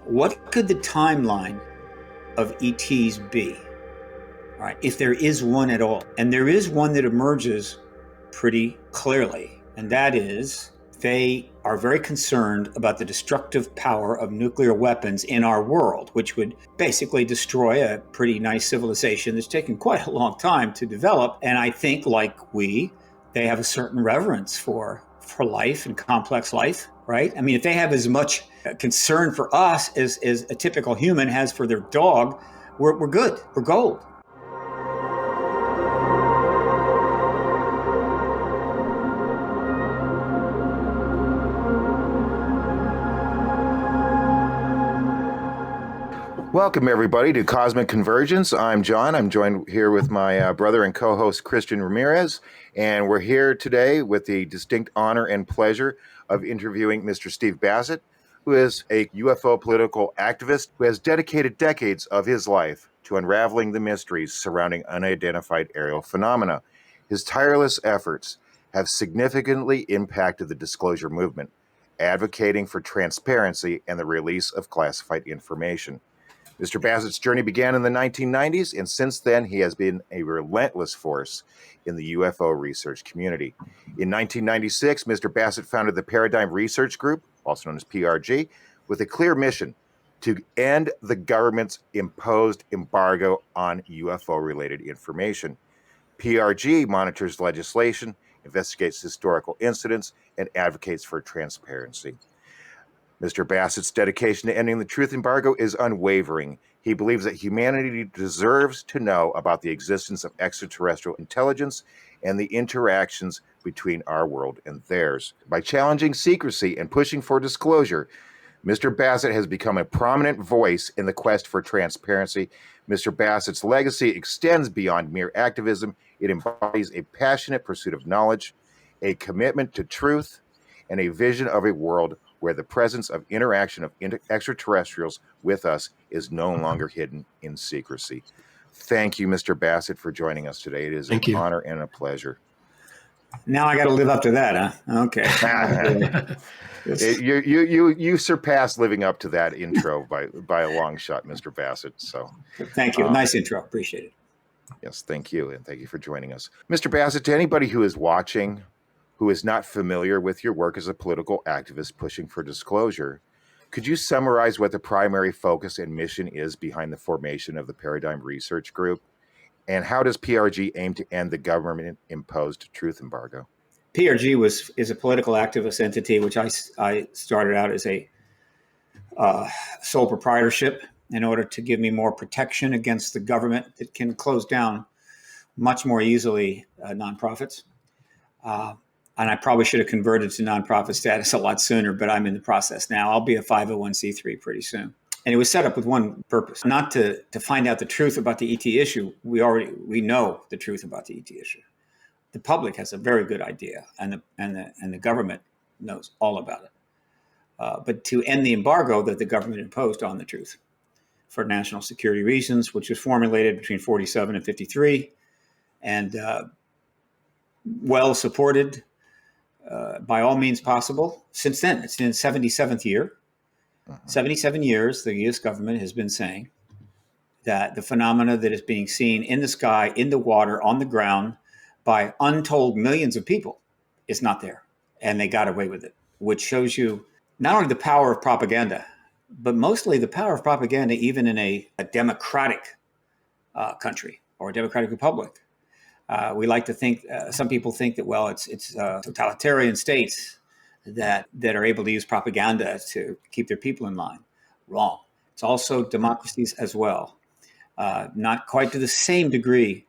What could the timeline of ETs be? All right, if there is one at all. And there is one that emerges pretty clearly, and that is they are very concerned about the destructive power of nuclear weapons in our world, which would basically destroy a pretty nice civilization that's taken quite a long time to develop. And I think, like they have a certain reverence for life and complex life, right? I mean, if they have as much concern for us as a typical human has for their dog, we're good. We're gold. Welcome, everybody, to Cosmic Convergence. I'm John. I'm joined here with my brother and co-host, Christian Ramirez, and we're here today with the distinct honor and pleasure of interviewing Mr. Steve Bassett, who is a UFO political activist who has dedicated decades of his life to unraveling the mysteries surrounding unidentified aerial phenomena. His tireless efforts have significantly impacted the disclosure movement, advocating for transparency and the release of classified information. Mr. Bassett's journey began in the 1990s, and since then, he has been a relentless force in the UFO research community. In 1996, Mr. Bassett founded the Paradigm Research Group, also known as PRG, with a clear mission to end the government's imposed embargo on UFO-related information. PRG monitors legislation, investigates historical incidents, and advocates for transparency. Mr. Bassett's dedication to ending the truth embargo is unwavering. He believes that humanity deserves to know about the existence of extraterrestrial intelligence and the interactions between our world and theirs. By challenging secrecy and pushing for disclosure, Mr. Bassett has become a prominent voice in the quest for transparency. Mr. Bassett's legacy extends beyond mere activism. It embodies a passionate pursuit of knowledge, a commitment to truth, and a vision of a world where the presence of interaction of extraterrestrials with us is no longer hidden in secrecy. Thank you, Mr. Bassett, for joining us today. It is an honor and a pleasure. Now I got to live up to that, huh? Okay. You surpassed living up to that intro by a long shot, Mr. Bassett. So, thank you. Nice intro. Appreciate it. Yes, thank you, and thank you for joining us, Mr. Bassett. To anybody who is watching, who is not familiar with your work as a political activist pushing for disclosure, could you summarize what the primary focus and mission is behind the formation of the Paradigm Research Group? And how does PRG aim to end the government-imposed truth embargo? PRG is a political activist entity, which I started out as a sole proprietorship in order to give me more protection against the government that can close down much more easily nonprofits. And I probably should have converted to nonprofit status a lot sooner, but I'm in the process now. I'll be a 501c3 pretty soon. And it was set up with one purpose, not to find out the truth about the ET issue. We know the truth about the ET issue. The public has a very good idea, and the government knows all about it. But to end the embargo that the government imposed on the truth for national security reasons, which was formulated between 47 and 53, and well supported by all means possible. Since then, it's in its 77th year. 77 years, the U.S. government has been saying that the phenomena that is being seen in the sky, in the water, on the ground by untold millions of people is not there. And they got away with it, which shows you not only the power of propaganda, but mostly the power of propaganda even in a democratic country or a democratic republic. We like to think, some people think that, well, it's totalitarian states that are able to use propaganda to keep their people in line. Wrong. It's also democracies as well. Not quite to the same degree,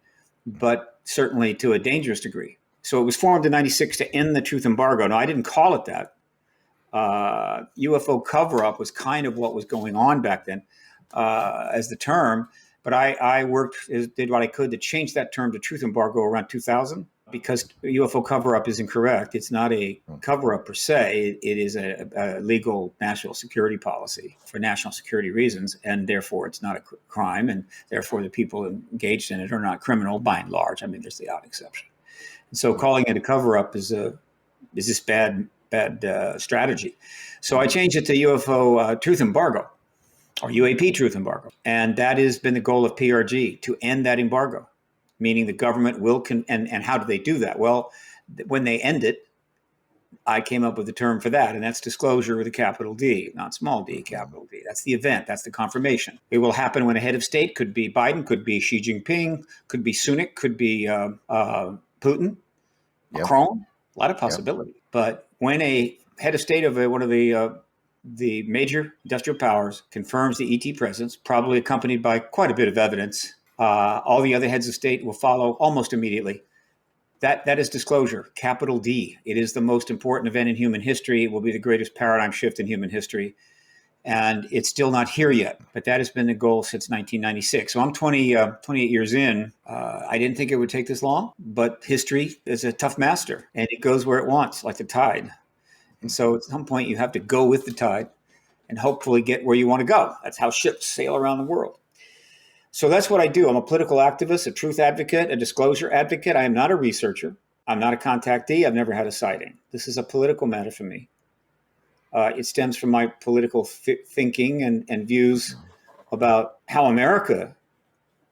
but certainly to a dangerous degree. So it was formed in 96 to end the truth embargo. Now, I didn't call it that. UFO cover-up was kind of what was going on back then as the term. But I did what I could to change that term to truth embargo around 2000, because UFO cover-up is incorrect. It's not a cover-up per se. It is a legal national security policy for national security reasons, and therefore it's not a crime, and therefore the people engaged in it are not criminal by and large. I mean, there's the odd exception. And so calling it a cover-up is this bad strategy. So I changed it to UFO truth embargo. or UAP truth embargo. And that has been the goal of PRG, to end that embargo, meaning the government will, and how do they do that? Well, when they end it, I came up with the term for that, and that's disclosure with a capital D, not small d, capital D. That's the event. That's the confirmation. It will happen when a head of state, could be Biden, could be Xi Jinping, could be Sunak, could be Putin, Yep. Macron, a lot of possibility. Yep. But when a head of state of one of the major industrial powers confirms the ET presence, probably accompanied by quite a bit of evidence, all the other heads of state will follow almost immediately. That is disclosure, capital D. It is the most important event in human history. It will be the greatest paradigm shift in human history. And it's still not here yet, but that has been the goal since 1996. So I'm 28 years in. I didn't think it would take this long, but history is a tough master, and it goes where it wants, like the tide. And so at some point, you have to go with the tide and hopefully get where you want to go. That's how ships sail around the world. So that's what I do. I'm a political activist, a truth advocate, a disclosure advocate. I am not a researcher. I'm not a contactee. I've never had a sighting. This is a political matter for me. It stems from my political thinking and views about how America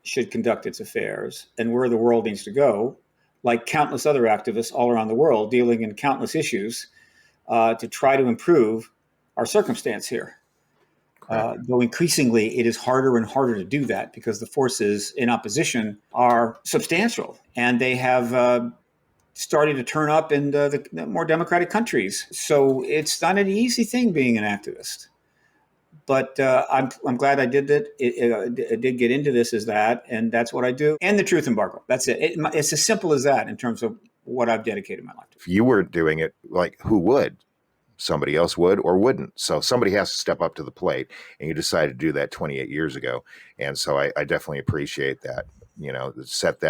should conduct its affairs and where the world needs to go, like countless other activists all around the world dealing in countless issues to try to improve our circumstance here. Though increasingly it is harder and harder to do that because the forces in opposition are substantial, and they have started to turn up in the more democratic countries. So it's not an easy thing being an activist. But I'm glad I did that. I did get into this as that, and that's what I do. And the truth embargo. That's it. It's as simple as that in terms of what I've dedicated my life to. If you were doing it, like, who would? Somebody else would or wouldn't. So somebody has to step up to the plate, and you decided to do that 28 years ago. And so I definitely appreciate that, set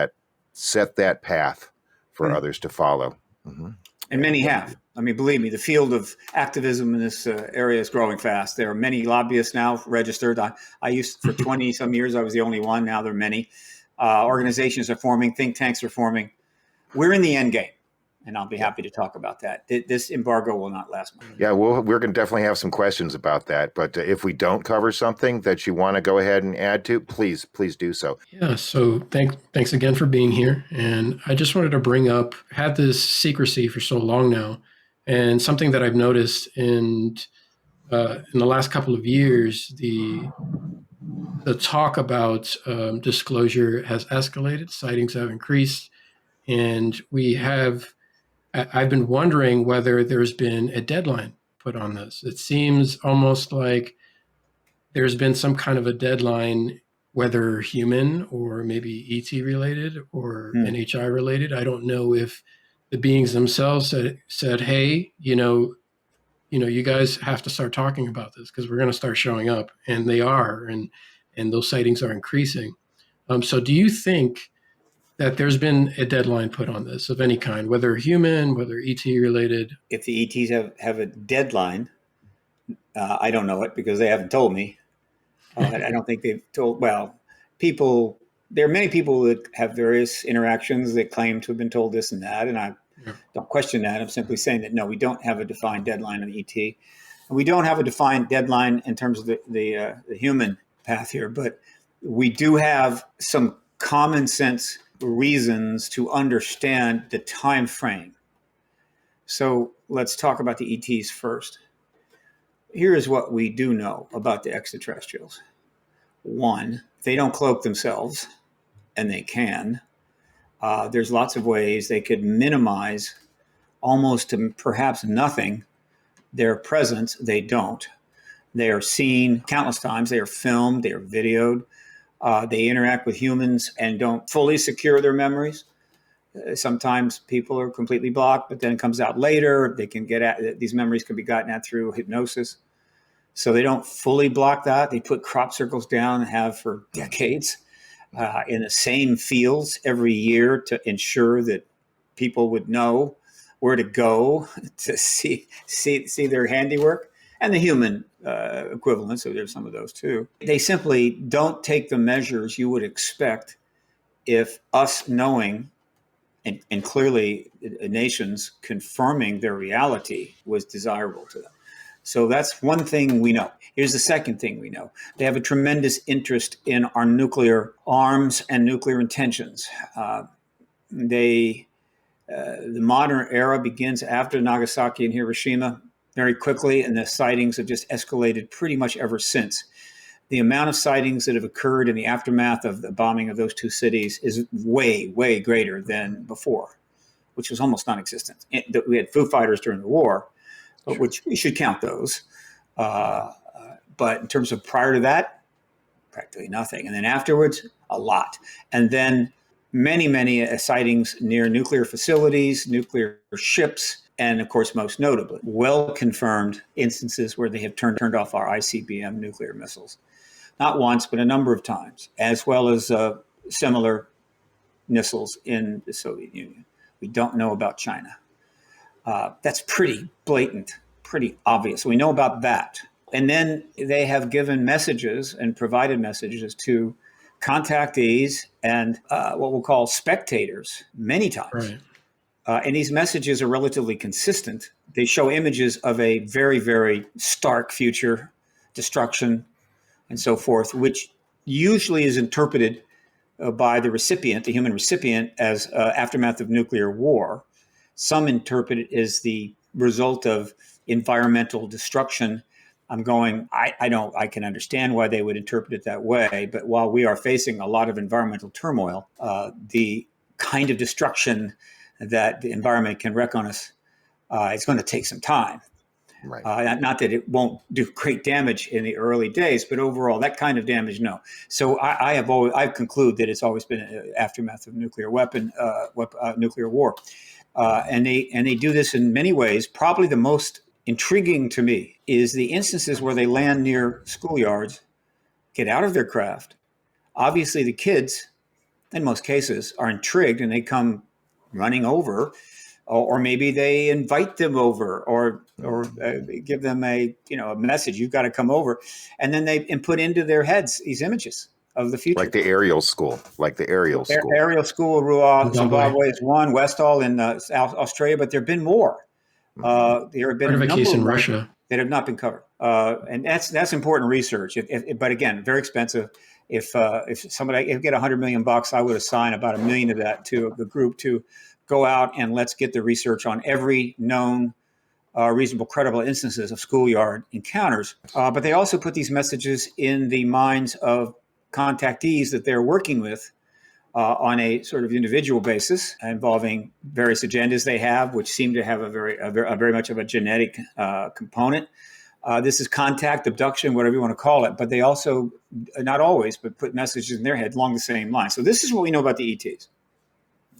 that path for others to follow. Mm-hmm. And many have. I mean, believe me, the field of activism in this area is growing fast. There are many lobbyists now registered. I used, for 20 some years, I was the only one. Now there are many. Organizations are forming, think tanks are forming. We're in the end game. And I'll be happy to talk about that. This embargo will not last much. Yeah, we're going to definitely have some questions about that. But if we don't cover something that you want to go ahead and add to, please do so. Yeah, so thanks again for being here. And I just wanted to bring up, had this secrecy for so long now, and something that I've noticed in the last couple of years, the talk about disclosure has escalated, sightings have increased, and I've been wondering whether there's been a deadline put on this. It seems almost like there's been some kind of a deadline, whether human or maybe ET related or NHI related. I don't know if the beings themselves said, hey, you guys have to start talking about this because we're going to start showing up, and they are, and those sightings are increasing. So do you think that there's been a deadline put on this of any kind, whether human, whether ET related? If the ETs have a deadline, I don't know it because they haven't told me. I don't think they've told, there are many people that have various interactions that claim to have been told this and that, and I don't question that. I'm simply saying that, no, we don't have a defined deadline on the ET. And we don't have a defined deadline in terms of the human path here, but we do have some common sense reasons to understand the time frame. So let's talk about the ETs first. Here is what we do know about the extraterrestrials. One, they don't cloak themselves, and they can. There's lots of ways they could minimize almost to perhaps nothing their presence. They don't. They are seen countless times. They are filmed. They are videoed. They interact with humans and don't fully secure their memories. Sometimes people are completely blocked, but then it comes out later. They can get at these memories can be gotten at through hypnosis. So they don't fully block that. They put crop circles down and have for decades in the same fields every year to ensure that people would know where to go to see their handiwork, and the human equivalent. So there's some of those too. They simply don't take the measures you would expect if us knowing and clearly nations confirming their reality was desirable to them. So that's one thing we know. Here's the second thing we know. They have a tremendous interest in our nuclear arms and nuclear intentions. The modern era begins after Nagasaki and Hiroshima very quickly, and the sightings have just escalated pretty much ever since. The amount of sightings that have occurred in the aftermath of the bombing of those two cities is way, way greater than before, which was almost non-existent. We had Foo Fighters during the war, Sure. which we should count those. But in terms of prior to that, practically nothing. And then afterwards, a lot. And then many, many sightings near nuclear facilities, nuclear ships, and of course, most notably, well-confirmed instances where they have turned off our ICBM nuclear missiles. Not once, but a number of times, as well as similar missiles in the Soviet Union. We don't know about China. That's pretty blatant, pretty obvious. We know about that. And then they have given messages and provided messages to contactees and what we'll call spectators many times. Right. And these messages are relatively consistent. They show images of a very, very stark future, destruction, and so forth, which usually is interpreted by the recipient, the human recipient, as aftermath of nuclear war. Some interpret it as the result of environmental destruction. I can understand why they would interpret it that way, but while we are facing a lot of environmental turmoil, the kind of destruction that the environment can wreak on us, it's going to take some time. Right. Not that it won't do great damage in the early days, but overall, that kind of damage, no. So I've concluded that it's always been an aftermath of nuclear nuclear war, and they do this in many ways. Probably the most intriguing to me is the instances where they land near schoolyards, get out of their craft. Obviously, the kids, in most cases, are intrigued and they come running over, or maybe they invite them over, or give them a message. You've got to come over, and then they put into their heads these images of the future, Like the aerial school. Aerial school, Zimbabwe is one, Westall in Australia, but there have been more. There have been Part of a a number case in of Russia that have not been covered, and that's important research. But again, very expensive. If somebody get $100 million, I would assign about $1 million of that to the group to go out and let's get the research on every known reasonable, credible instances of schoolyard encounters. But they also put these messages in the minds of contactees that they're working with on a sort of individual basis, involving various agendas they have, which seem to have a very much of a genetic component. This is contact, abduction, whatever you want to call it. But they also, not always, but put messages in their head along the same line. So this is what we know about the ETs.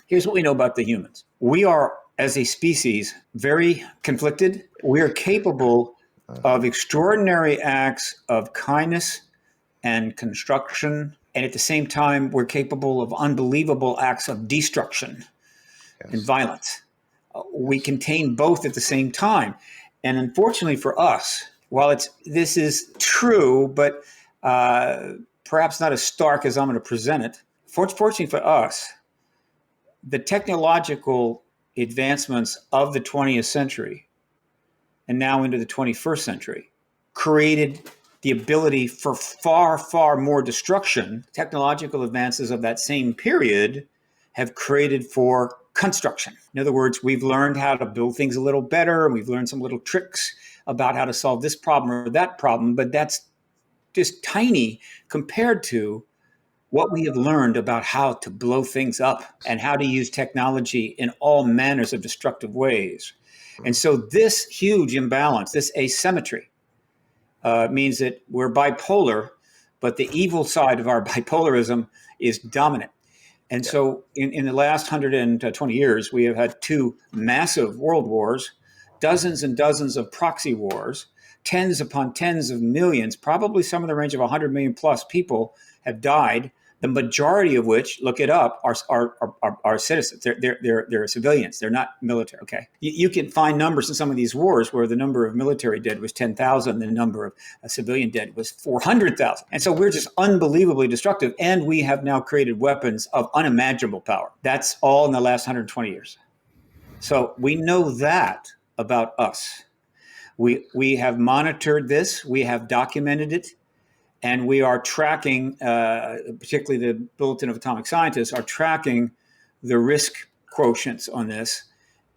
Here's what we know about the humans. We are, as a species, very conflicted. We are capable of extraordinary acts of kindness and construction. And at the same time, we're capable of unbelievable acts of destruction and violence. We contain both at the same time. And unfortunately for us, while this is true, but perhaps not as stark as I'm going to present it, fortunately for us, the technological advancements of the 20th century and now into the 21st century created the ability for far, far more destruction. Technological advances of that same period have created for construction. In other words, we've learned how to build things a little better, and we've learned some little tricks about how to solve this problem or that problem, but that's just tiny compared to what we have learned about how to blow things up and how to use technology in all manners of destructive ways. And so this huge imbalance, this asymmetry, means that we're bipolar, but the evil side of our bipolarism is dominant. And so in the last 120 years, we have had two massive world wars, dozens and dozens of proxy wars, tens upon tens of millions, probably some in the range of 100 million plus people have died, the majority of which, look it up, are citizens. They're civilians. They're not military. Okay, you can find numbers in some of these wars where the number of military dead was 10,000, the number of civilian dead was 400,000, and so we're just unbelievably destructive. And we have now created weapons of unimaginable power. That's all in the last 120 years. So we know that about us. We have monitored this, we have documented it, and we are tracking, particularly the Bulletin of Atomic Scientists, are tracking the risk quotients on this,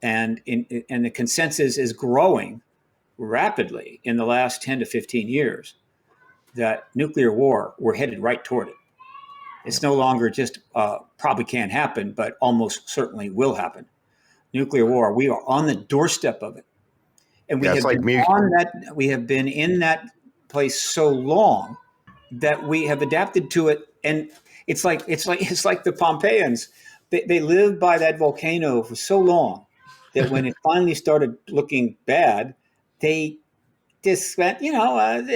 and the consensus is growing rapidly in the last 10 to 15 years that nuclear war, we're headed right toward it. It's no longer just probably can't happen, but almost certainly will happen. Nuclear war, we are on the doorstep of it. And we have been in that place so long that we have adapted to it. And it's like the Pompeians. They lived by that volcano for so long that when it finally started looking bad, they just went, let's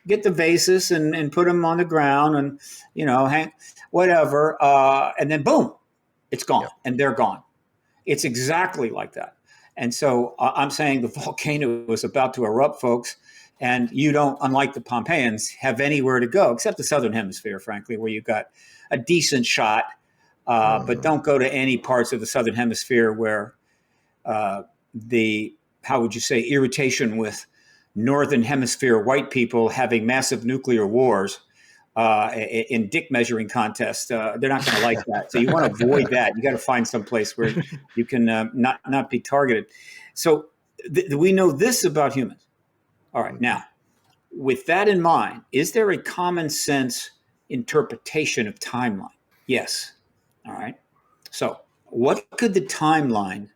get the vases and put them on the ground and, hang whatever. And then boom, it's gone and they're gone. It's exactly like that. And so I'm saying the volcano was about to erupt, folks, and you don't, unlike the Pompeians, have anywhere to go except the southern hemisphere, frankly, where you've got a decent shot. But don't go to any parts of the southern hemisphere where how would you say, irritation with northern hemisphere white people having massive nuclear wars in dick measuring contests. They're not going to like that. So you want to avoid that. You got to find some place where you can not be targeted. So we know this about humans. All right. Now, with that in mind, is there a common sense interpretation of timeline? Yes. All right. So what could the timeline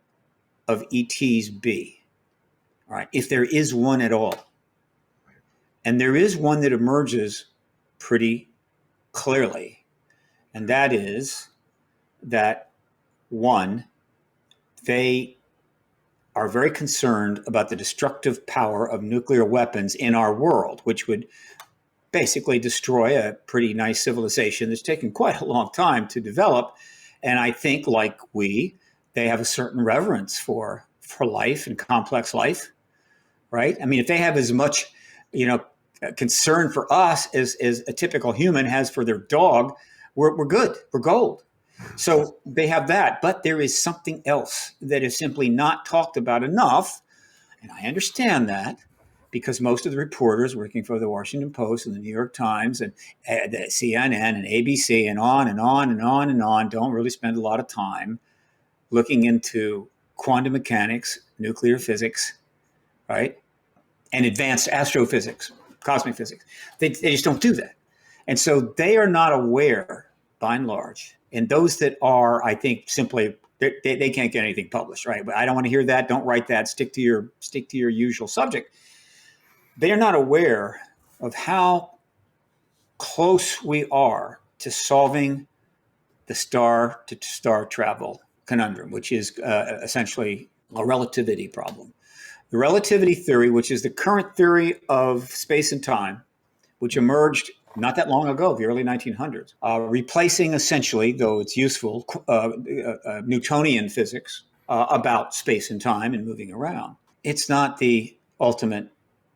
of ETs be? All right. If there is one at all. And there is one that emerges pretty clearly. And that is that, one, they are very concerned about the destructive power of nuclear weapons in our world, which would basically destroy a pretty nice civilization that's taken quite a long time to develop. And I think, like they have a certain reverence for life and complex life, right? I mean, if they have as much, concern for us as a typical human has for their dog, we're good. We're gold. So they have that, but there is something else that is simply not talked about enough. And I understand that because most of the reporters working for the Washington Post and the New York Times and the CNN and ABC and on and on and on and on don't really spend a lot of time looking into quantum mechanics, nuclear physics, right? And advanced astrophysics, cosmic physics. They just don't do that. And so they are not aware, by and large. And those that are, I think, simply they can't get anything published, right? But I don't want to hear that. Don't write that. Stick to your usual subject. They are not aware of how close we are to solving the star-to-star travel conundrum, which is essentially a relativity problem. The relativity theory, which is the current theory of space and time, which emerged not that long ago, the early 1900s, replacing essentially, though it's useful, Newtonian physics about space and time and moving around. It's not the ultimate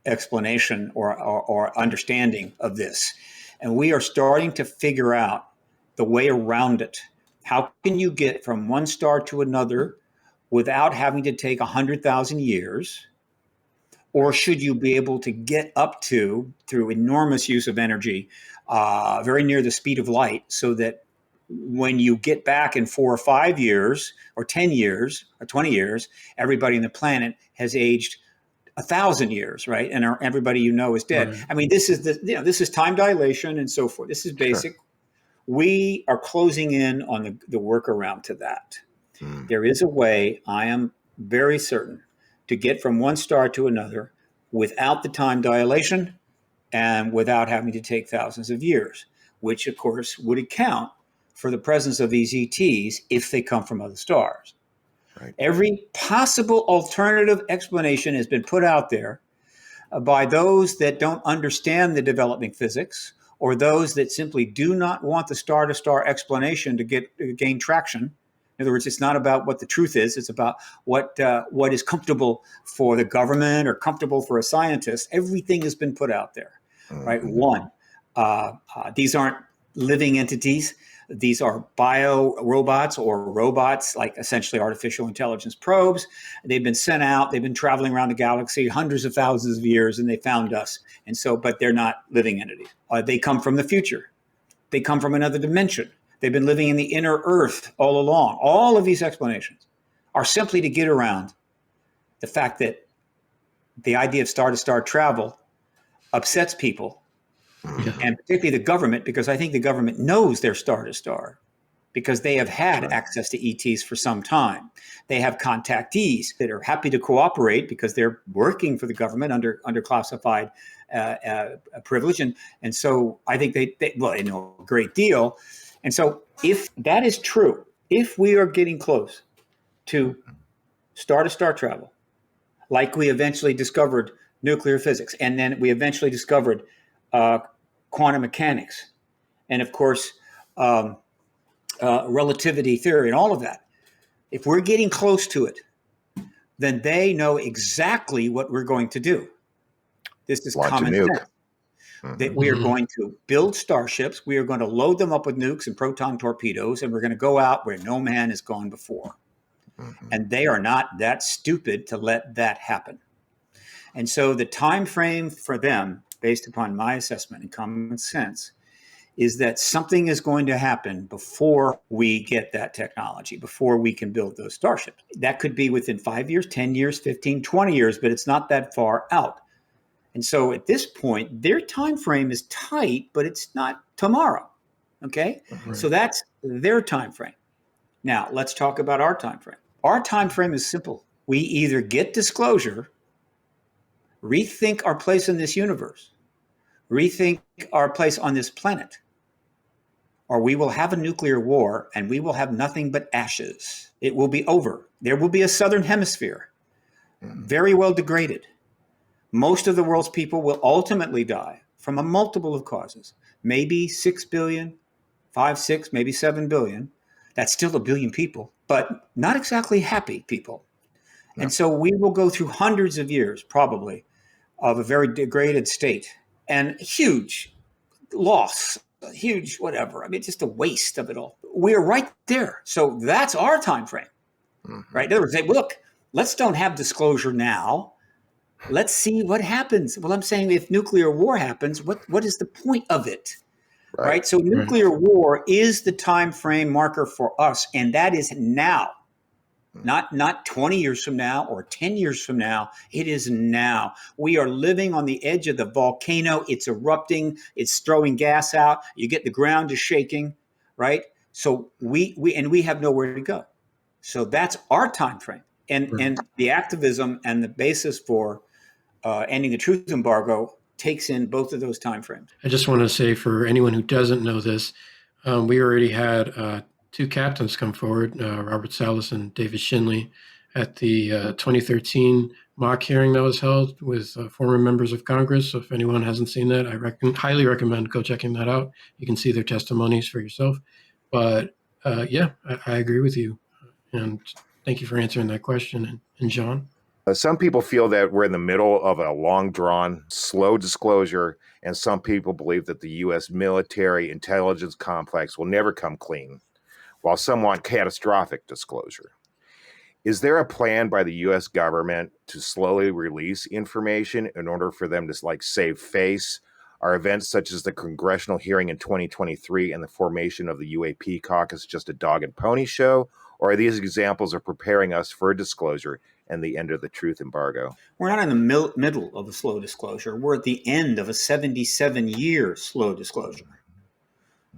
explanation or understanding of this. And we are starting to figure out the way around it. How can you get from one star to another without having to take 100,000 years? Or should you be able to get up to, through enormous use of energy, very near the speed of light, so that when you get back in 4 or 5 years, or 10 years, or 20 years, everybody on the planet has aged 1,000 years, right? And everybody is dead. Right. I mean, this is time dilation and so forth. This is basic. Sure. We are closing in on the workaround to that. There is a way, I am very certain, to get from one star to another without the time dilation and without having to take thousands of years, which of course would account for the presence of these ETs if they come from other stars. Right. Every possible alternative explanation has been put out there by those that don't understand the developing physics or those that simply do not want the star-to-star explanation to gain traction. In other words, it's not about what the truth is. It's about what is comfortable for the government or comfortable for a scientist. Everything has been put out there, right? One, these aren't living entities. These are bio robots or robots, like essentially artificial intelligence probes. They've been sent out. They've been traveling around the galaxy hundreds of thousands of years, and they found us. And so, but they're not living entities. They come from the future. They come from another dimension. They've been living in the inner earth all along. All of these explanations are simply to get around the fact that the idea of star-to-star travel upsets people, and particularly the government, because I think the government knows they're star-to-star because they have had access to ETs for some time. They have contactees that are happy to cooperate because they're working for the government under classified privilege. And so I think they know a great deal. And so if that is true, if we are getting close to star-to-star travel, like we eventually discovered nuclear physics, and then we eventually discovered quantum mechanics, and of course, relativity theory and all of that. If we're getting close to it, then they know exactly what we're going to do. This is common sense. That we are going to build starships, we are going to load them up with nukes and proton torpedoes, and we're going to go out where no man has gone before. And they are not that stupid to let that happen. And so the time frame for them, based upon my assessment and common sense, is that something is going to happen before we get that technology, before we can build those starships. That could be within 5 years, 10 years, 15, 20 years, but it's not that far out. And so at this point, their time frame is tight, but it's not tomorrow. Okay? Right. So that's their time frame. Now, let's talk about our time frame. Our time frame is simple. We either get disclosure, rethink our place in this universe, rethink our place on this planet, or we will have a nuclear war and we will have nothing but ashes. It will be over. There will be a southern hemisphere, very well degraded. Most of the world's people will ultimately die from a multiple of causes. Maybe 6 billion, 5, 6, maybe 7 billion. That's still a billion people, but not exactly happy people. No. And so we will go through hundreds of years, probably, of a very degraded state and huge loss, huge whatever. I mean, just a waste of it all. We are right there. So that's our time frame, right? In other words, say, look, let's don't have disclosure now. Let's see what happens. Well, I'm saying if nuclear war happens, what is the point of it? Right. So nuclear war is the time frame marker for us, and that is now, not 20 years from now or 10 years from now. It is now. We are living on the edge of the volcano. It's erupting. It's throwing gas out. You get the ground is shaking, right? So we have nowhere to go. So that's our time frame, and the activism and the basis for ending the truth embargo takes in both of those timeframes. I just want to say, for anyone who doesn't know this, we already had 2 captains come forward, Robert Salas and David Shinley, at the 2013 mock hearing that was held with former members of Congress. So if anyone hasn't seen that, I highly recommend go checking that out. You can see their testimonies for yourself. But I agree with you. And thank you for answering that question. And John? Some people feel that we're in the middle of a long-drawn, slow disclosure, and some people believe that the U.S. military intelligence complex will never come clean, while some want catastrophic disclosure. Is there a plan by the U.S. government to slowly release information in order for them to save face? Are events such as the congressional hearing in 2023 and the formation of the UAP caucus just a dog and pony show? Or are these examples of preparing us for disclosure and the end of the truth embargo? We're not in the middle of a slow disclosure. We're at the end of a 77-year slow disclosure.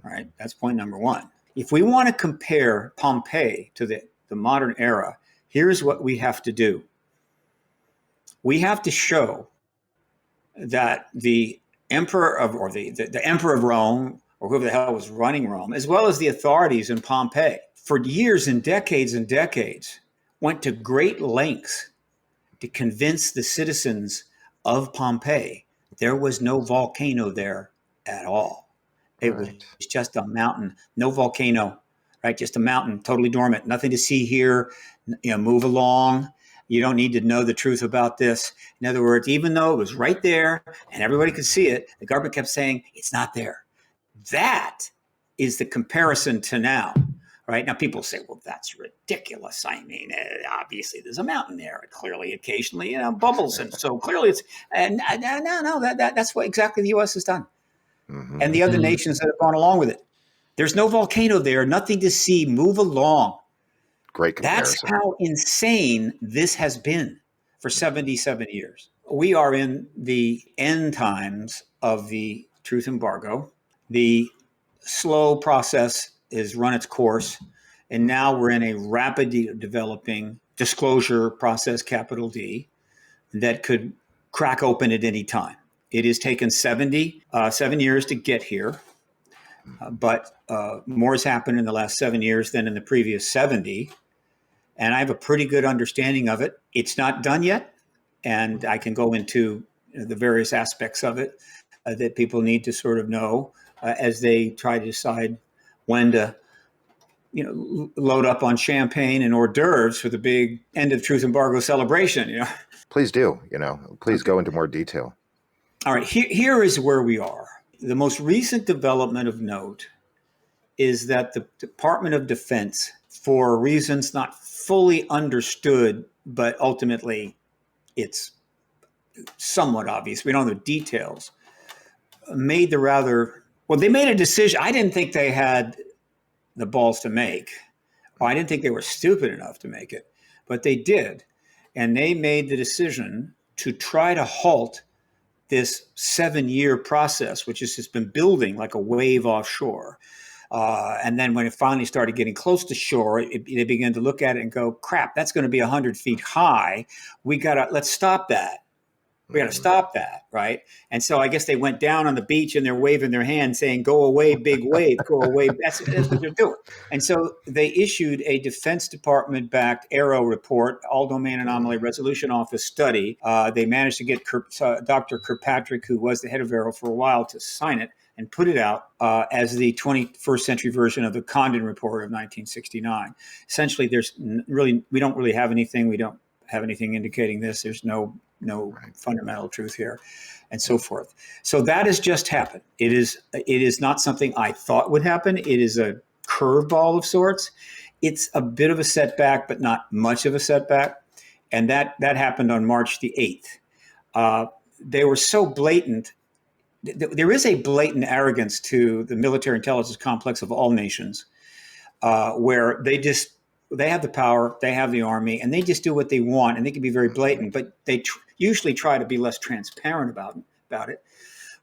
All right, that's point number one. If we want to compare Pompeii to the modern era, here's what we have to do. We have to show that the emperor of, or the emperor of Rome, or whoever the hell was running Rome, as well as the authorities in Pompeii, for years and decades, went to great lengths to convince the citizens of Pompeii there was no volcano there at all. It was just a mountain, no volcano, right? Just a mountain, totally dormant, nothing to see here. Move along. You don't need to know the truth about this. In other words, even though it was right there and everybody could see it, the government kept saying it's not there. That is the comparison to now. Right now, people say, "Well, that's ridiculous." I mean, obviously, there's a mountain there. Clearly, occasionally, bubbles, and so clearly, it's and no. That's what exactly the U.S. has done, and the other nations that have gone along with it. There's no volcano there, nothing to see. Move along. Great comparison. That's how insane this has been for 77 years. We are in the end times of the truth embargo. The slow process has run its course, and now we're in a rapidly developing disclosure process, capital D, that could crack open at any time. It has taken 7 years to get here, but more has happened in the last 7 years than in the previous 70. And I have a pretty good understanding of it. It's not done yet, and I can go into the various aspects of it that people need to sort of know as they try to decide when to, load up on champagne and hors d'oeuvres for the big end of truth embargo celebration. Please do. Please go into more detail. All right, here is where we are. The most recent development of note is that the Department of Defense, for reasons not fully understood, but ultimately it's somewhat obvious, we don't know the details, they made a decision I didn't think they had the balls to make. Well, I didn't think they were stupid enough to make it, but they did. And they made the decision to try to halt this 7-year process, which has just been building like a wave offshore. And then when it finally started getting close to shore, they began to look at it and go, crap, that's going to be 100 feet high. Let's stop that. We got to stop that, right? And so I guess they went down on the beach and they're waving their hand saying, go away, big wave, go away. That's what they're doing. And so they issued a Defense Department-backed AARO report, All Domain Anomaly Resolution Office study. They managed to get Dr. Kirkpatrick, who was the head of AARO for a while, to sign it and put it out as the 21st century version of the Condon Report of 1969. Essentially, we don't really have anything. We don't have anything indicating this. There's no fundamental truth here, and so forth. So that has just happened. It is not something I thought would happen. It is a curveball of sorts. It's a bit of a setback, but not much of a setback. And that happened on March the 8th. They were so blatant. There is a blatant arrogance to the military intelligence complex of all nations, where they have the power, they have the army, and they just do what they want, and they can be very blatant, but they usually try to be less transparent about it.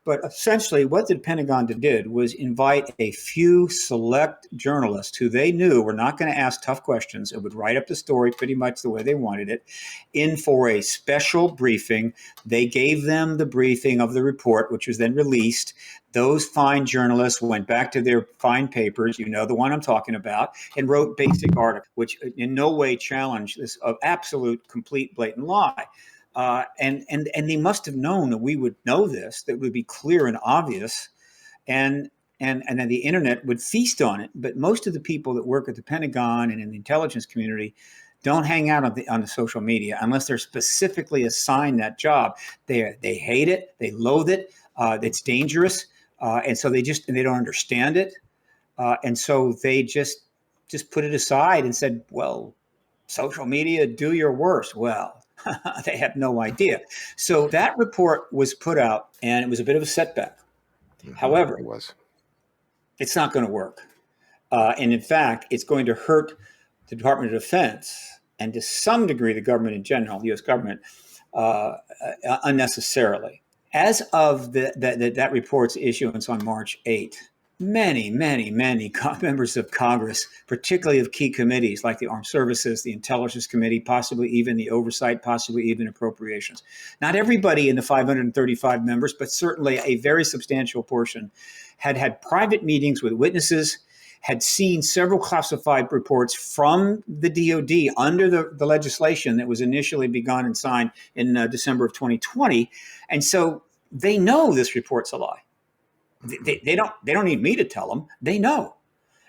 But essentially, what the Pentagon did was invite a few select journalists who they knew were not going to ask tough questions and would write up the story pretty much the way they wanted it, in for a special briefing. They gave them the briefing of the report, which was then released. Those fine journalists went back to their fine papers, the one I'm talking about, and wrote basic articles, which in no way challenged this absolute, complete, blatant lie. And they must have known that we would know this, that it would be clear and obvious, and then the internet would feast on it. But most of the people that work at the Pentagon and in the intelligence community don't hang out on the social media unless they're specifically assigned that job. They hate it, they loathe it, it's dangerous, and so they don't understand it, and so they just put it aside and said, well, social media, do your worst. Well, they have no idea. So that report was put out, and it was a bit of a setback. However, it's not going to work. And in fact, it's going to hurt the Department of Defense and to some degree the government in general, the U.S. government, unnecessarily. As of that report's issuance on March 8th, many members of Congress, particularly of key committees like the Armed Services, the Intelligence Committee, possibly even the Oversight, possibly even Appropriations. Not everybody in the 535 members, but certainly a very substantial portion had private meetings with witnesses, had seen several classified reports from the DOD under the legislation that was initially begun and signed in December of 2020. And so they know this report's a lie. They don't need me to tell them. They know,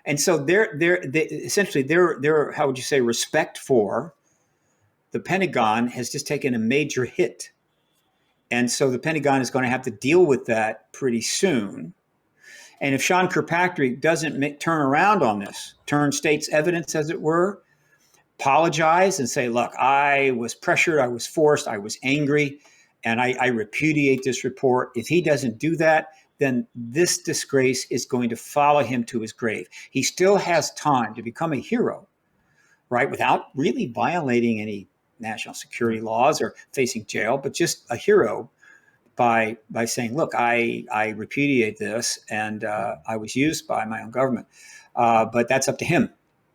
and so they're essentially their how would you say respect for the Pentagon has just taken a major hit, and so the Pentagon is going to have to deal with that pretty soon. And if Sean Kirkpatrick doesn't turn around on this, turn state's evidence, as it were, apologize and say, look, I was pressured, I was forced, I was angry, and I repudiate this report. If he doesn't do that, then this disgrace is going to follow him to his grave. He still has time to become a hero, right, without really violating any national security laws or facing jail, but just a hero by saying, look, I repudiate this, and I was used by my own government. But that's up to him.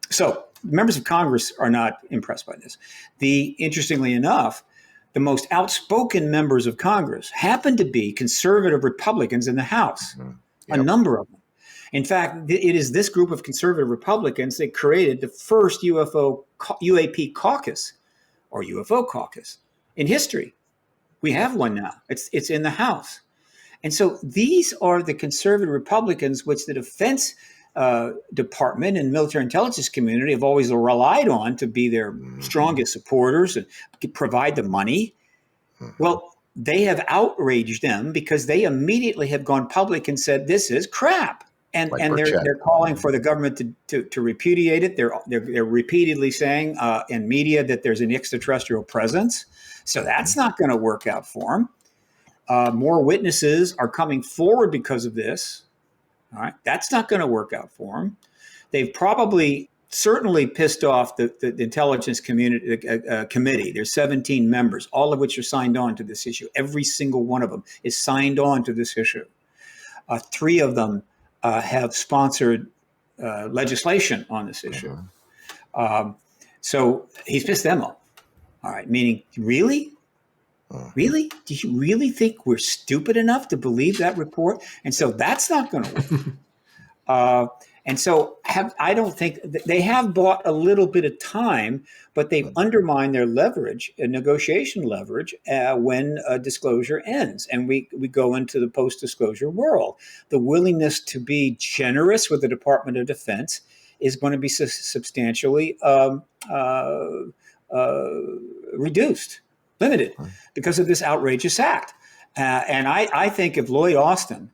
So members of Congress are not impressed by this. Interestingly enough, the most outspoken members of Congress happen to be conservative Republicans in the House, a number of them. In fact, it is this group of conservative Republicans that created the first UAP caucus or UFO caucus in history. We have one now. It's in the House. And so these are the conservative Republicans which the Defense Department and military intelligence community have always relied on to be their strongest supporters and provide the money. Well, they have outraged them because they immediately have gone public and said, this is crap. And they're calling for the government to repudiate it. They're repeatedly saying in media that there's an extraterrestrial presence. So that's not going to work out for them. More witnesses are coming forward because of this. All right, that's not going to work out for them. They've certainly pissed off the intelligence committee. There's 17 members, all of which are signed on to this issue. Every single one of them is signed on to this issue. 3 of them have sponsored legislation on this issue. So he's pissed them off. All right, meaning, really? Really? Do you really think we're stupid enough to believe that report? And so that's not going to work. And so I don't think they have bought a little bit of time, but they've undermined their leverage, negotiation leverage, when disclosure ends. And we go into the post-disclosure world. The willingness to be generous with the Department of Defense is going to be substantially reduced, limited, because of this outrageous act. And I think if Lloyd Austin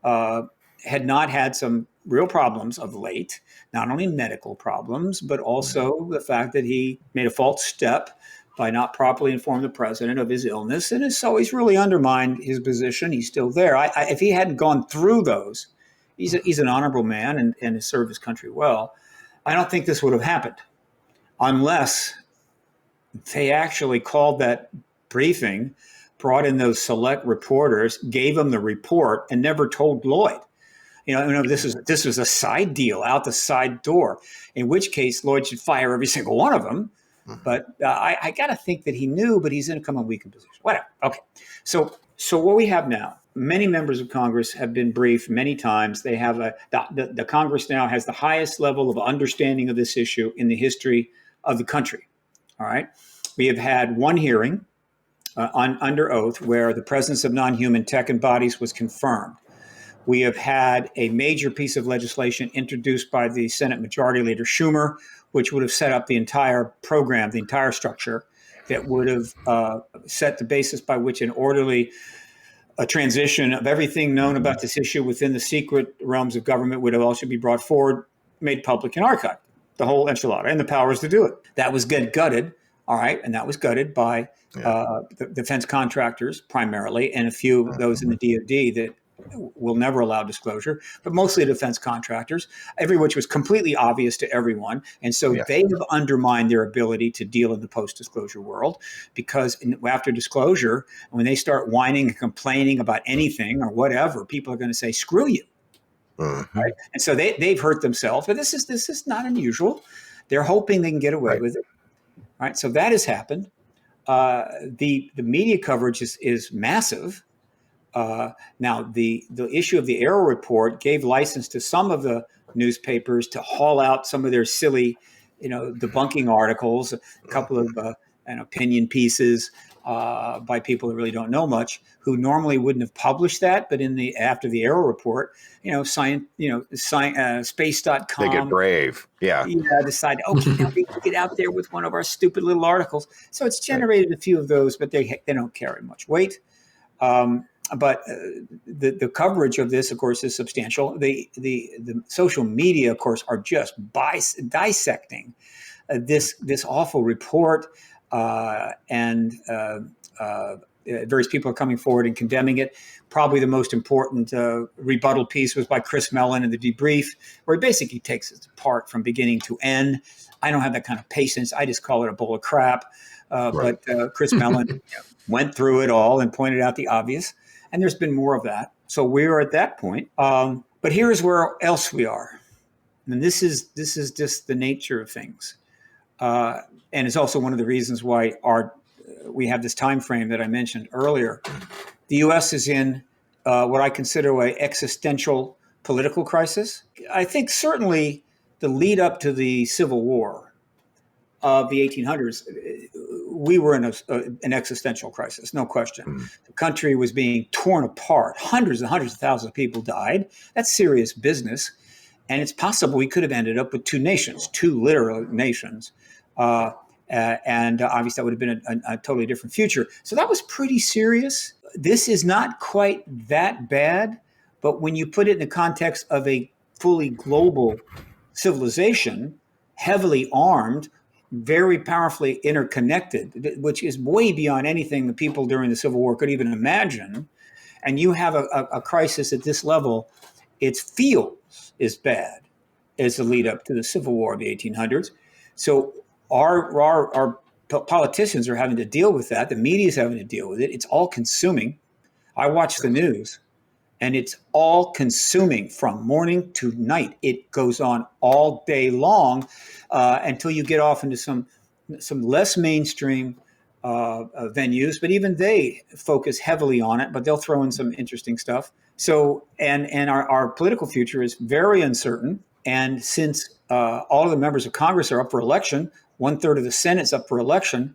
had not had some real problems of late, not only medical problems, but also the fact that he made a false step by not properly informing the president of his illness, and so he's really undermined his position. He's still there. If he hadn't gone through those, he's an honorable man and has served his country well. I don't think this would have happened unless they actually called that briefing, brought in those select reporters, gave them the report, and never told Lloyd. This was a side deal out the side door, in which case Lloyd should fire every single one of them. But I got to think that he knew, but he's in a weakened position. Whatever. Okay. So what we have now, many members of Congress have been briefed many times. They have the Congress now has the highest level of understanding of this issue in the history of the country. All right. We have had one hearing under oath where the presence of non-human tech and bodies was confirmed. We have had a major piece of legislation introduced by the Senate Majority Leader Schumer, which would have set up the entire program, the entire structure, that would have set the basis by which an orderly transition of everything known about this issue within the secret realms of government would have also be brought forward, made public, and archived. The whole enchilada and the powers to do it. That was gutted, all right, and that was gutted by the defense contractors primarily, and a few of those in the DoD that will never allow disclosure, but mostly defense contractors, every which was completely obvious to everyone. And so they have undermined their ability to deal in the post-disclosure world, because after disclosure, when they start whining and complaining about anything or whatever, people are going to say, screw you. Right? And so they've hurt themselves, but this is not unusual. They're hoping they can get away with it. All right. So that has happened. The media coverage is massive. Now, the issue of the Arrow report gave license to some of the newspapers to haul out some of their silly, debunking articles, a couple of opinion pieces by people who really don't know much, who normally wouldn't have published that. But after the Arrow report, space.com. They get brave. Yeah. Decide, we can get out there with one of our stupid little articles. So it's generated a few of those, but they don't carry much weight. But the coverage of this, of course, is substantial. The social media, of course, are just dissecting this awful report, and various people are coming forward and condemning it. Probably the most important rebuttal piece was by Chris Mellon in the debrief, where he basically takes it apart from beginning to end. I don't have that kind of patience. I just call it a bowl of crap. Right. But Chris Mellon went through it all and pointed out the obvious. And there's been more of that. So we're at that point. But here's where else we are. And this is just the nature of things. And it's also one of the reasons why we have this time frame that I mentioned earlier. The U.S. is in what I consider an existential political crisis. I think certainly the lead up to the Civil War of the 1800s, we were in an existential crisis, no question. The country was being torn apart. Hundreds and hundreds of thousands of people died. That's serious business. And it's possible we could have ended up with two literal nations. And obviously that would have been a totally different future. So that was pretty serious. This is not quite that bad, but when you put it in the context of a fully global civilization, heavily armed, very powerfully interconnected, which is way beyond anything the people during the Civil War could even imagine, and you have a crisis at this level, it feels as bad as the lead up to the Civil War of the 1800s. So our politicians are having to deal with that. The media is having to deal with it. It's all consuming. I watch the news, and it's all consuming from morning to night. It goes on all day long until you get off into some less mainstream venues. But even they focus heavily on it. But they'll throw in some interesting stuff. So and our political future is very uncertain. And since all of the members of Congress are up for election, 1/3 of the Senate's up for election,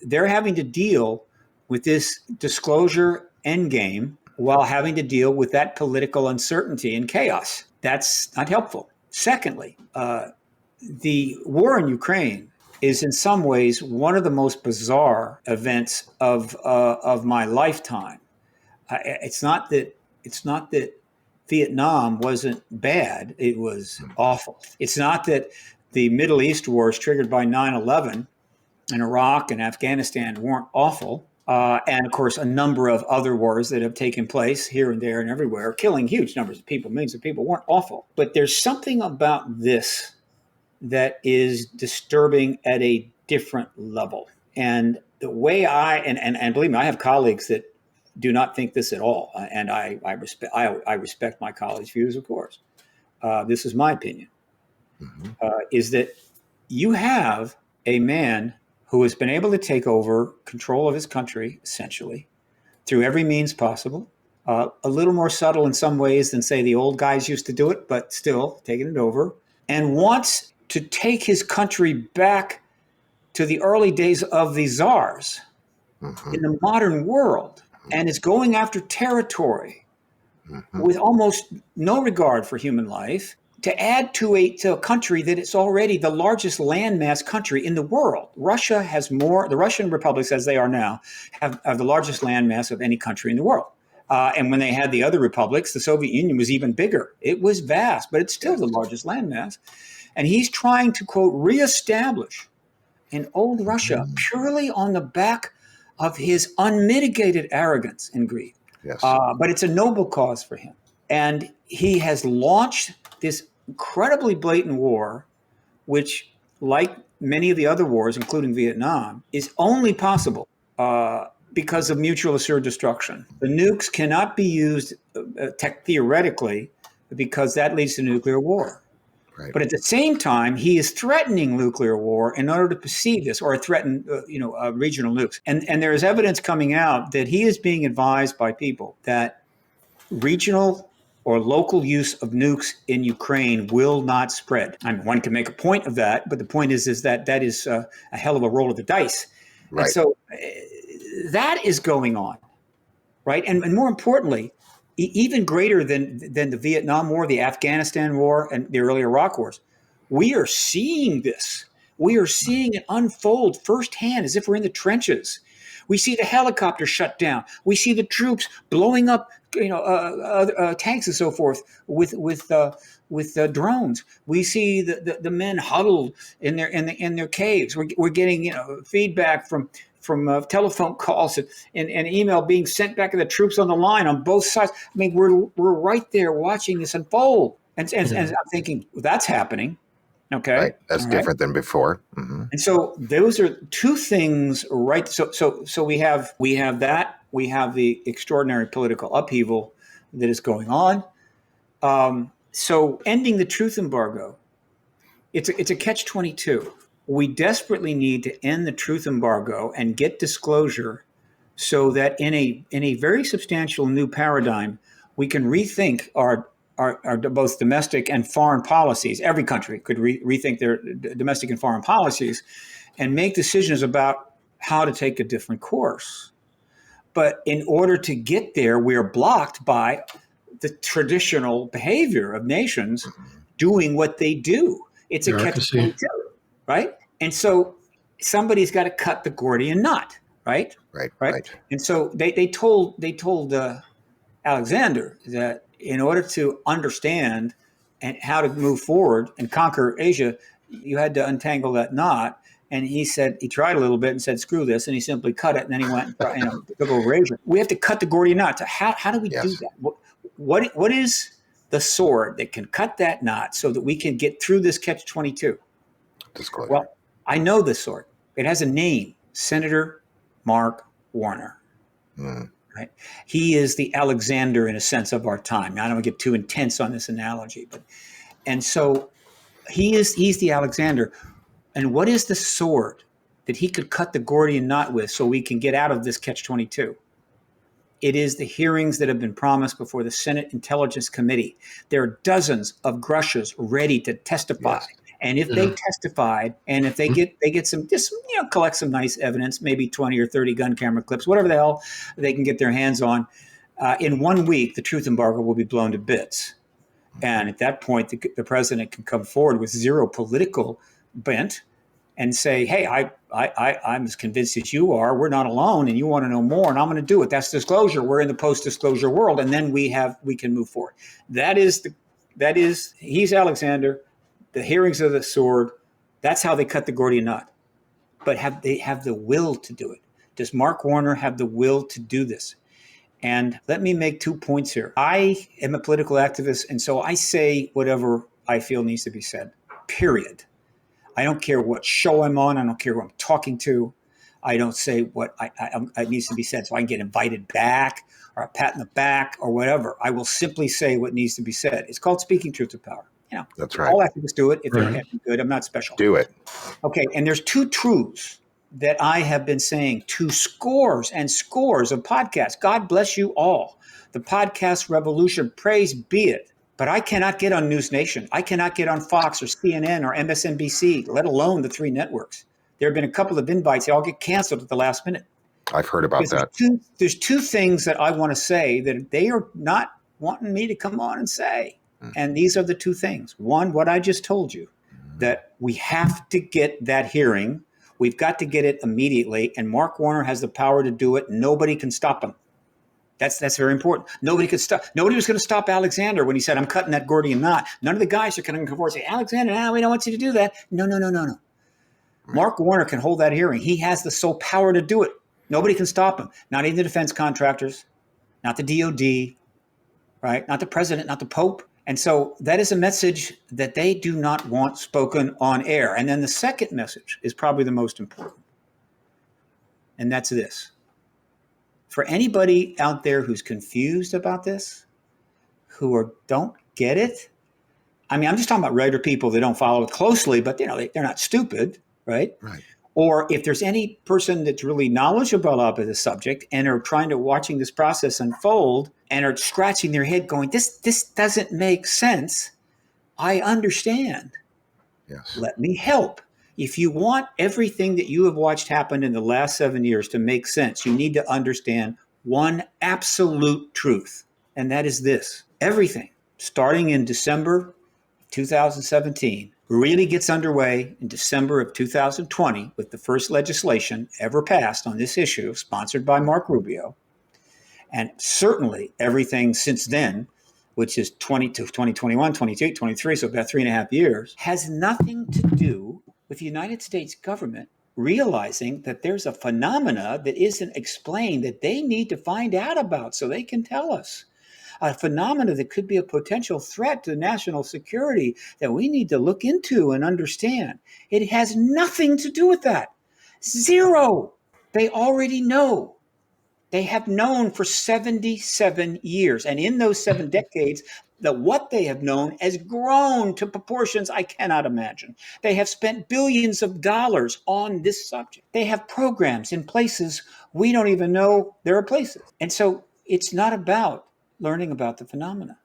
they're having to deal with this disclosure endgame while having to deal with that political uncertainty and chaos. That's not helpful. Secondly, the war in Ukraine is in some ways one of the most bizarre events of my lifetime. It's not that Vietnam wasn't bad. It was awful. It's not that the Middle East wars triggered by 9/11 in Iraq and Afghanistan weren't awful. And of course, a number of other wars that have taken place here and there and everywhere, killing huge numbers of people, millions of people, weren't awful. But there's something about this that is disturbing at a different level. And the way and believe me, I have colleagues that do not think this at all. And I respect my colleagues' views, of course. This is my opinion, is that you have a man who has been able to take over control of his country, essentially, through every means possible, a little more subtle in some ways than, say, the old guys used to do it, but still taking it over, and wants to take his country back to the early days of the czars in the modern world, and is going after territory with almost no regard for human life, to add to a country that is already the largest landmass country in the world. Russia has more, the Russian republics as they are now, have the largest landmass of any country in the world. And when they had the other republics, the Soviet Union was even bigger. It was vast, but it's still the largest landmass. And he's trying to, quote, reestablish an old Russia purely on the back of his unmitigated arrogance and greed. Yes. But it's a noble cause for him. And he has launched this incredibly blatant war, which, like many of the other wars, including Vietnam, is only possible because of mutual assured destruction. The nukes cannot be used theoretically because that leads to nuclear war. Right. But at the same time, he is threatening nuclear war in order to perceive this or threaten, regional nukes. And there is evidence coming out that he is being advised by people that regional or local use of nukes in Ukraine will not spread. I mean, one can make a point of that, but the point is that is a hell of a roll of the dice. Right. And so that is going on, right? And more importantly, even greater than the Vietnam War, the Afghanistan War, and the early Iraq wars, we are seeing this. We are seeing it unfold firsthand as if we're in the trenches. We see the helicopter shut down. We see the troops blowing up, tanks and so forth with drones. We see the men huddled in their caves. We're getting feedback from telephone calls and email being sent back to the troops on the line on both sides. I mean, we're right there watching this unfold, and I'm thinking, well, that's happening. Okay, right. That's different than before. And so those are two things, right? So we have that. We have the extraordinary political upheaval that is going on. So ending the truth embargo, it's a catch-22. We desperately need to end the truth embargo and get disclosure so that in a very substantial new paradigm, we can rethink our both domestic and foreign policies. Every country could rethink their domestic and foreign policies and make decisions about how to take a different course. But in order to get there, we're blocked by the traditional behavior of nations doing what they do. It's a catch-22, right? And so somebody's got to cut the Gordian knot, right? Right. And so they told Alexander that in order to understand and how to move forward and conquer Asia, you had to untangle that knot. And he said, he tried a little bit and said, screw this. And he simply cut it. And then he went and took over Asia. We have to cut the Gordian knot. So how do we do that? What is the sword that can cut that knot so that we can get through this catch-22? Disclosure. Well, I know this sword. It has a name, Senator Mark Warner. Right? He is the Alexander, in a sense, of our time. Now, I don't want to get too intense on this analogy, and so he's the Alexander. And what is the sword that he could cut the Gordian knot with so we can get out of this catch-22? It is the hearings that have been promised before the Senate Intelligence Committee. There are dozens of Grushas ready to testify. Yes. And if they testified, and if they get some, just collect some nice evidence, maybe 20 or 30 gun camera clips, whatever the hell they can get their hands on, in 1 week, the truth embargo will be blown to bits. And at that point, the president can come forward with zero political bent and say, hey, I'm as convinced as you are. We're not alone, and you want to know more, and I'm going to do it. That's disclosure. We're in the post-disclosure world, and then we can move forward. He's Alexander. The hearings of the sword, that's how they cut the Gordian knot. But they have the will to do it? Does Mark Warner have the will to do this? And let me make 2 points here. I am a political activist, and so I say whatever I feel needs to be said, period. I don't care what show I'm on. I don't care who I'm talking to. I don't say what needs to be said so I can get invited back or a pat in the back or whatever. I will simply say what needs to be said. It's called speaking truth to power. That's right. All activists do it. If they're good, I'm not special. Do it. Okay, and there's 2 truths that I have been saying to scores and scores of podcasts. God bless you all. The podcast revolution, praise be it. But I cannot get on News Nation. I cannot get on Fox or CNN or MSNBC, let alone the 3 networks. There have been a couple of invites. They all get canceled at the last minute. I've heard about that. There's two things that I want to say that they are not wanting me to come on and say. And these are the 2 things. One, what I just told you, that we have to get that hearing. We've got to get it immediately. And Mark Warner has the power to do it. Nobody can stop him. That's very important. Nobody could stop. Nobody was going to stop Alexander when he said, I'm cutting that Gordian knot. None of the guys are going to come forward and say, Alexander, we don't want you to do that. No. Mark Warner can hold that hearing. He has the sole power to do it. Nobody can stop him. Not even the defense contractors, not the DOD, right? Not the president, not the Pope. And so that is a message that they do not want spoken on air. And then the second message is probably the most important. And that's this. For anybody out there who's confused about this, who don't get it, I mean, I'm just talking about regular people that don't follow it closely, but they're not stupid, right? Right. Or if there's any person that's really knowledgeable about the subject and are trying to watching this process unfold and are scratching their head going, this doesn't make sense. I understand. Yes. Let me help. If you want everything that you have watched happen in the last 7 years to make sense, you need to understand one absolute truth. And that is this. Everything, starting in December 2017, really gets underway in December of 2020 with the first legislation ever passed on this issue, sponsored by Mark Rubio. And certainly everything since then, which is 2021, 22, 23, so about 3.5 years, has nothing to do with the United States government realizing that there's a phenomena that isn't explained that they need to find out about so they can tell us. A phenomena that could be a potential threat to national security that we need to look into and understand. It has nothing to do with that. Zero. They already know. They have known for 77 years. And in those 7 decades, what they have known has grown to proportions I cannot imagine. They have spent billions of dollars on this subject. They have programs in places we don't even know there are places. And so it's not about learning about the phenomena.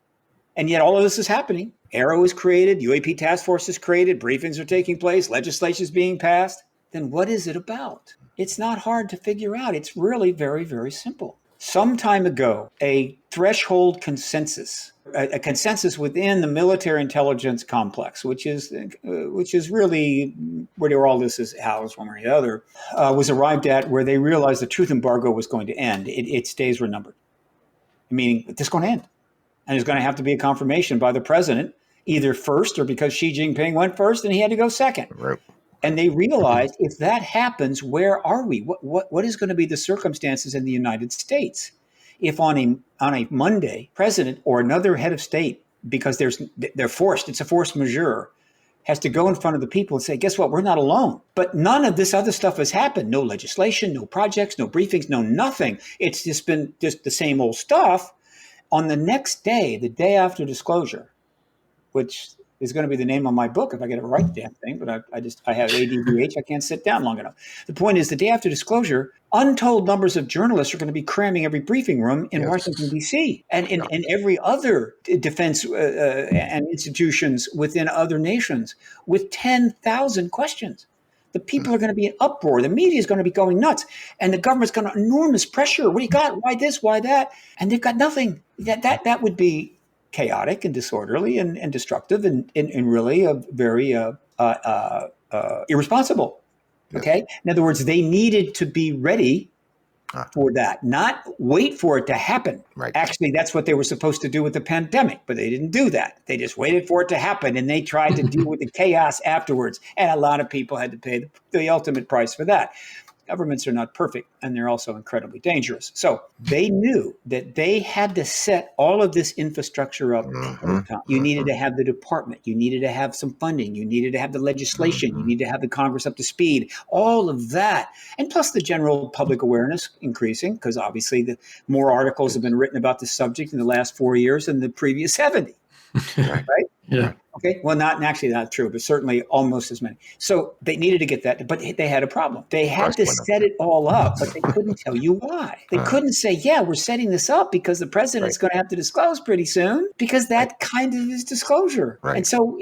And yet all of this is happening. AARO is created, UAP task force is created, briefings are taking place, legislation is being passed. Then what is it about? It's not hard to figure out. It's really very, very simple. Some time ago, a threshold consensus, a consensus within the military intelligence complex, which is really where all this is housed, one way or the other, was arrived at where they realized the truth embargo was going to end. Its days were numbered, meaning this is going to end. And there's going to have to be a confirmation by the president, either first or because Xi Jinping went first and he had to go second. Right. And they realized if that happens, where are we? What is going to be the circumstances in the United States if on a Monday, president or another head of state, because they're forced, it's a force majeure, has to go in front of the people and say, guess what? We're not alone. But none of this other stuff has happened. No legislation, no projects, no briefings, no nothing. It's just been just the same old stuff. On the next day, the day after disclosure, which is going to be the name of my book if I get it right, damn thing, but I have ADHD, I can't sit down long enough. The point is, the day after disclosure, untold numbers of journalists are going to be cramming every briefing room in Washington, D.C. and in every other defense and institutions within other nations with 10,000 questions. The people are going to be in uproar. The media is going to be going nuts. And the government's going to enormous pressure. What do you got? Why this? Why that? And they've got nothing. That would be chaotic and disorderly and destructive and really very irresponsible. Okay? In other words, they needed to be ready for that, not wait for it to happen. Right. Actually, that's what they were supposed to do with the pandemic, but they didn't do that. They just waited for it to happen, and they tried to deal with the chaos afterwards. And a lot of people had to pay the ultimate price for that. Governments are not perfect, and they're also incredibly dangerous. So they knew that they had to set all of this infrastructure up. You needed to have the department. You needed to have some funding. You needed to have the legislation. You needed to have the Congress up to speed. All of that. And plus the general public awareness increasing, because obviously the more articles have been written about this subject in the last 4 years than the previous 70. Right? Yeah. Okay. Well, not true, but certainly almost as many. So they needed to get that, but they had a problem. They had to set it all up, but they couldn't tell you why. They couldn't say, yeah, we're setting this up because the president's going to have to disclose pretty soon, because that kind of is disclosure. Right. And so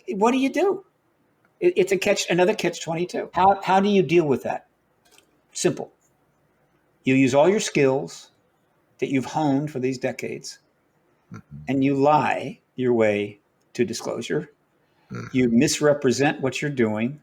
what do you do? It's another catch-22. How do you deal with that? Simple. You use all your skills that you've honed for these decades, and you lie your way to disclosure. You misrepresent what you're doing.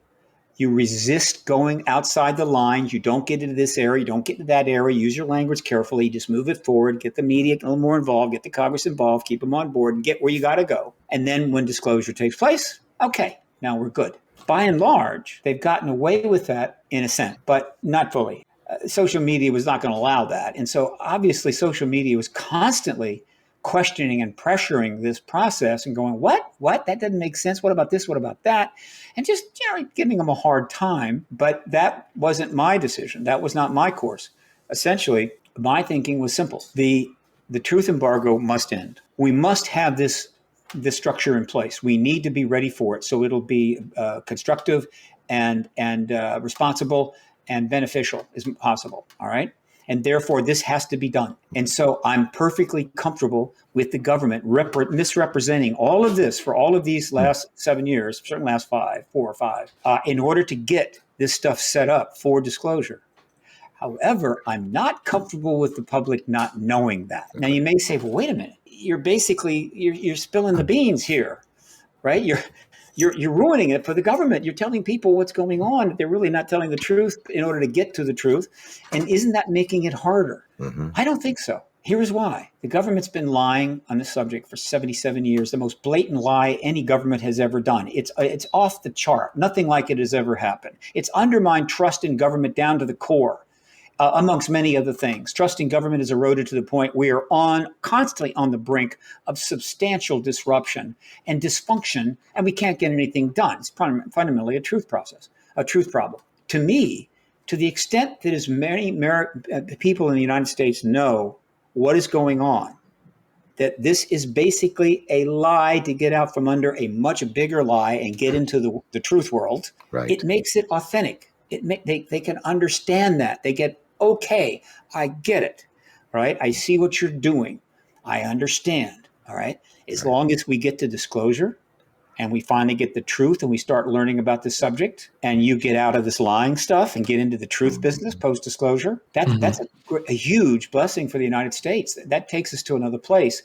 You resist going outside the lines. You don't get into this area. You don't get into that area. Use your language carefully. Just move it forward. Get the media a little more involved. Get the Congress involved. Keep them on board and get where you got to go. And then when disclosure takes place, okay, now we're good. By and large, they've gotten away with that in a sense, but not fully. Social media was not going to allow that. And so obviously social media was constantly questioning and pressuring this process and going, what? That doesn't make sense. What about this? What about that? And just giving them a hard time. But that wasn't my decision. That was not my course. Essentially, my thinking was simple. The truth embargo must end. We must have this structure in place. We need to be ready for it. So it'll be constructive and responsible and beneficial as possible. All right. And therefore, this has to be done. And so I'm perfectly comfortable with the government misrepresenting all of this for all of these last 7 years, certainly last 4 or 5, in order to get this stuff set up for disclosure. However, I'm not comfortable with the public not knowing that. Now, you may say, well, wait a minute. You're spilling the beans here, right? You're ruining it for the government. You're telling people what's going on. They're really not telling the truth in order to get to the truth. And isn't that making it harder? Mm-hmm. I don't think so. Here's why. The government's been lying on this subject for 77 years, the most blatant lie any government has ever done. It's off the chart. Nothing like it has ever happened. It's undermined trust in government down to the core. Amongst many other things, trust in government is eroded to the point we are constantly on the brink of substantial disruption and dysfunction, and we can't get anything done. It's fundamentally a truth problem. To me, to the extent that as many people in the United States know what is going on, that this is basically a lie to get out from under a much bigger lie and get into the truth world, Right. it makes it authentic. They can understand that. They get, okay, I get it, right? I see what you're doing. I understand, all right? As long as we get to disclosure and we finally get the truth and we start learning about the subject and you get out of this lying stuff and get into the truth business post-disclosure, that's a huge blessing for the United States. That takes us to another place.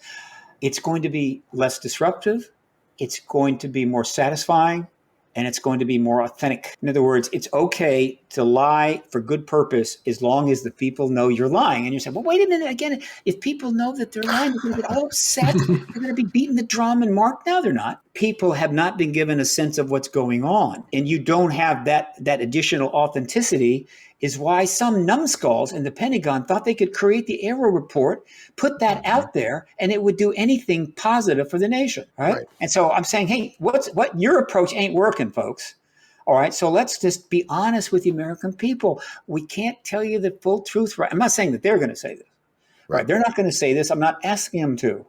It's going to be less disruptive. It's going to be more satisfying. And it's going to be more authentic. In other words, it's okay to lie for good purpose as long as the people know you're lying. And you say, well, wait a minute. Again, if people know that they're lying, they're going to get all upset. They're going to be beating the drum and mark. No, they're not. People have not been given a sense of what's going on. And you don't have that additional authenticity is why some numbskulls in the Pentagon thought they could create the Arrow report, put that out there, and it would do anything positive for the nation, right? And so I'm saying, hey, what your approach ain't working, folks. All right, so let's just be honest with the American people. We can't tell you the full truth. Right? I'm not saying that they're going to say this. Right? They're not going to say this. I'm not asking them to.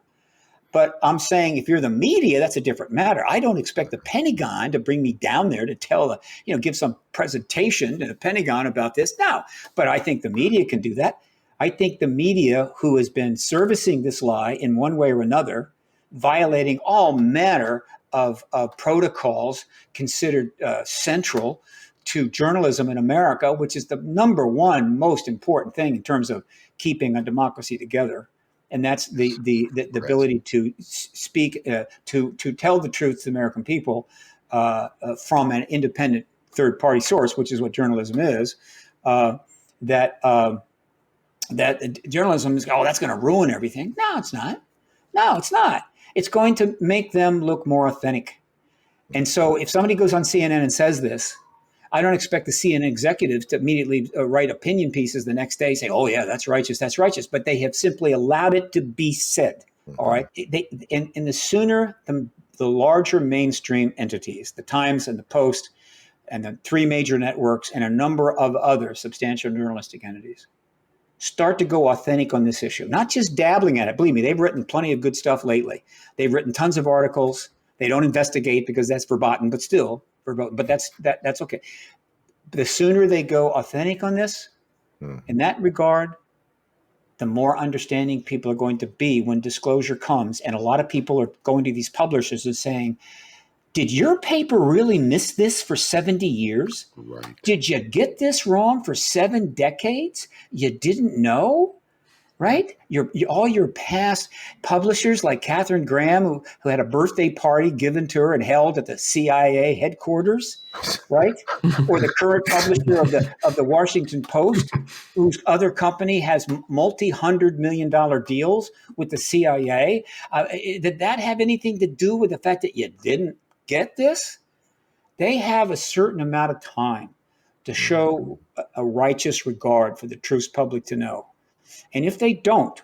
But I'm saying if you're the media, that's a different matter. I don't expect the Pentagon to bring me down there to give some presentation to the Pentagon about this. No, but I think the media can do that. I think the media who has been servicing this lie in one way or another, violating all manner of protocols considered central to journalism in America, which is the number one most important thing in terms of keeping a democracy together. And that's the ability to speak, to tell the truth to the American people from an independent third-party source, which is what journalism is. That journalism is, that's going to ruin everything. No, it's not. No, it's not. It's going to make them look more authentic. And so if somebody goes on CNN and says this, I don't expect the CNN executives to immediately write opinion pieces the next day saying, oh, yeah, that's righteous. But they have simply allowed it to be said. All right. And the sooner the larger mainstream entities, the Times and the Post and the three major networks and a number of other substantial journalistic entities start to go authentic on this issue, not just dabbling at it. Believe me, they've written plenty of good stuff lately. They've written tons of articles. They don't investigate because that's verboten, but still. But that's okay. The sooner they go authentic on this, in that regard, the more understanding people are going to be when disclosure comes. And a lot of people are going to these publishers and saying, did your paper really miss this for 70 years? Right. Did you get this wrong for 7 decades? You didn't know? Right? All your past publishers like Katharine Graham, who had a birthday party given to her and held at the CIA headquarters, right? Or the current publisher of the Washington Post, whose other company has multi-$100 million deals with the CIA. Did that have anything to do with the fact that you didn't get this? They have a certain amount of time to show a righteous regard for the truth public to know. And if they don't,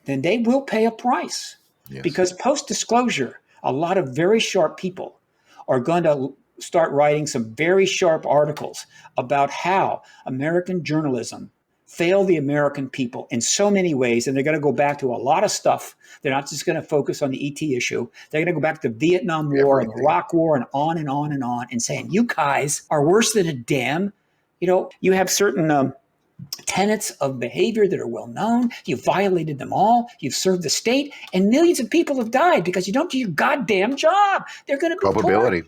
then they will pay a price. Yes. Because post-disclosure, a lot of very sharp people are going to start writing some very sharp articles about how American journalism failed the American people in so many ways. And they're going to go back to a lot of stuff. They're not just going to focus on the ET issue. They're going to go back to the Vietnam War and the Iraq War and on and on and on and saying, you guys are worse than a damn. You have certain tenets of behavior that are well known. You've violated them all. You've served the state, and millions of people have died because you don't do your goddamn job. They're going to be culpability.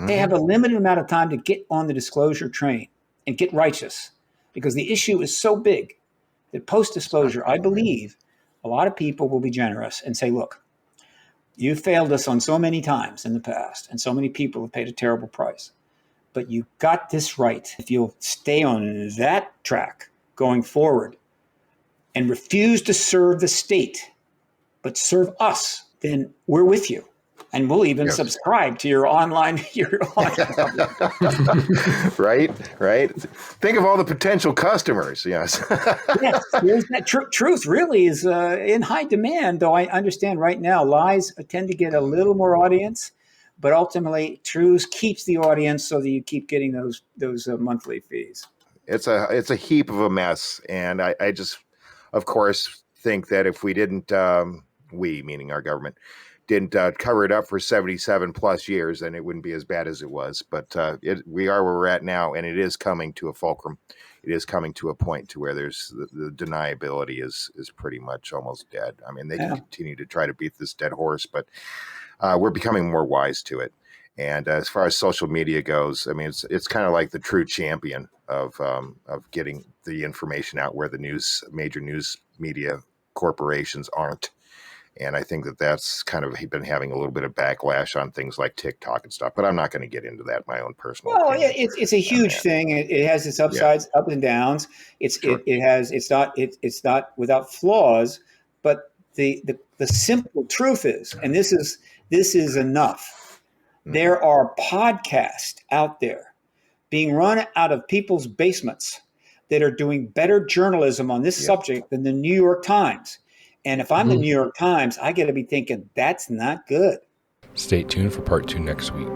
They have a limited amount of time to get on the disclosure train and get righteous, because the issue is so big that post-disclosure, I believe, a lot of people will be generous and say, look, You failed us on so many times in the past, and so many people have paid a terrible price. But you got this right. If you'll stay on that track going forward and refuse to serve the state, but serve us, then we're with you. And we'll even subscribe to your online. Right. Think of all the potential customers. Yes. Yes, there's that truth really is in high demand, though I understand right now lies tend to get a little more audience, but ultimately truth keeps the audience so that you keep getting those monthly fees. It's a heap of a mess. And I just, of course, think that if we didn't, we, meaning our government, didn't cover it up for 77 plus years, then it wouldn't be as bad as it was. But we are where we're at now, and it is coming to a fulcrum. It is coming to a point to where there's the deniability is pretty much almost dead. I mean, they can continue to try to beat this dead horse, but we're becoming more wise to it. And as far as social media goes, I mean, it's kind of like the true champion of getting the information out where the major news media corporations aren't. And I think that's kind of been having a little bit of backlash on things like TikTok and stuff. But I'm not going to get into that. My own personal. Well, it's a huge thing. It has its upsides, ups and downs. It's not without flaws. But the simple truth is, and this is enough. Mm-hmm. There are podcasts out there being run out of people's basements that are doing better journalism on this subject than the New York Times. And if I'm the New York Times, I got to be thinking that's not good. Stay tuned for part 2 next week.